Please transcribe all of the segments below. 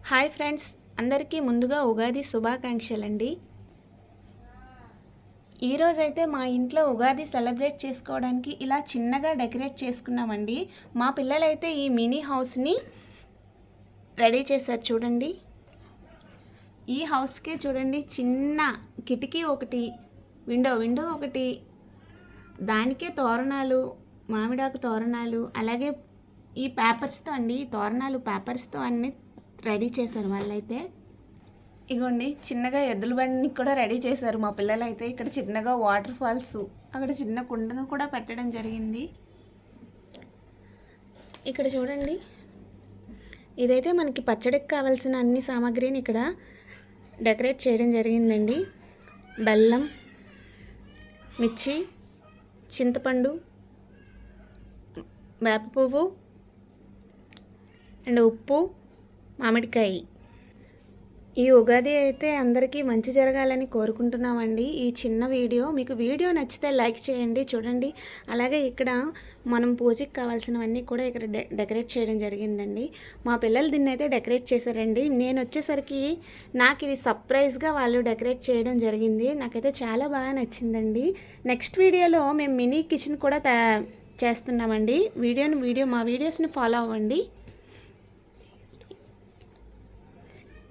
Hi friends, అందరికీ ముందుగా ఉగాది శుభాకాంక్షలండి. ఈరోజైతే మా ఇంట్లో ఉగాది సెలబ్రేట్ చేసుకోవడానికి ఇలా చిన్నగా డెకరేట్ చేసుకున్నామండి. మా పిల్లలైతే ఈ మినీ హౌస్ని రెడీ చేశారు చూడండి. ఈ హౌస్కే చూడండి, చిన్న కిటికీ ఒకటి, విండో ఒకటి, దానికే తోరణాలు, మామిడాకు తోరణాలు, అలాగే ఈ పేపర్స్తో అండి, తోరణాలు పేపర్స్తో అన్నీ రెడీ చేశారు వాళ్ళైతే. ఇగోండి, చిన్నగా ఎద్దుల బండిని కూడా రెడీ చేశారు మా పిల్లలైతే. ఇక్కడ చిన్నగా వాటర్ ఫాల్స్, అక్కడ చిన్న కుండను కూడా పెట్టడం జరిగింది. ఇక్కడ చూడండి, ఇదైతే మనకి పచ్చడికి కావాల్సిన అన్ని సామాగ్రిని ఇక్కడ డెకరేట్ చేయడం జరిగిందండి. బెల్లం, మిర్చి, చింతపండు, వేప పువ్వు అండ్ ఉప్పు, మామిడికాయ. ఈ ఉగాది అయితే అందరికీ మంచి జరగాలని కోరుకుంటున్నామండి. ఈ చిన్న వీడియో మీకు నచ్చితే లైక్ చేయండి. చూడండి, అలాగే ఇక్కడ మనం పూజకి కావాల్సినవన్నీ కూడా ఇక్కడ డెకరేట్ చేయడం జరిగిందండి. మా పిల్లలు దీన్ని అయితే డెకరేట్ చేశారండి. నేను వచ్చేసరికి నాకు ఇది సర్ప్రైజ్గా వాళ్ళు డెకరేట్ చేయడం జరిగింది. నాకైతే చాలా బాగా నచ్చిందండి. నెక్స్ట్ వీడియోలో మేము మినీ కిచెన్ కూడా చేస్తున్నామండి. మా వీడియోస్ని ఫాలో అవ్వండి.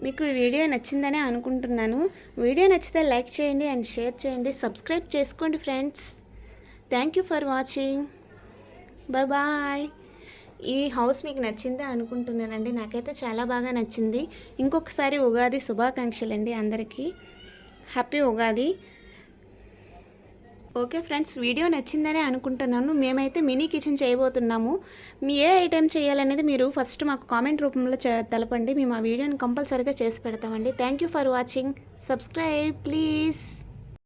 మీకు ఈ వీడియో నచ్చిందనే అనుకుంటున్నాను. వీడియో నచ్చితే లైక్ చేయండి అండ్ షేర్ చేయండి. సబ్స్క్రైబ్ చేసుకోండి friends. Thank you for watching. Bye. ఈ హౌస్ మీకు నచ్చిందే అనుకుంటున్నానండి. నాకైతే చాలా బాగా నచ్చింది. ఇంకొకసారి ఉగాది శుభాకాంక్షలండి అందరికీ. Happy Ugadi. Okay friends, video నచ్చిందనే అనుకుంటున్నాను. మేమైతే మినీ కిచెన్ చేయబోతున్నాము. మీ ఏ ఐటెం చేయాలనేది మీరు ఫస్ట్ మాకు కామెంట్ రూపంలో తెలపండి. మేము ఆ వీడియోని కంపల్సరీగా చేసి పెడతామండి. Thank you for watching. Subscribe please.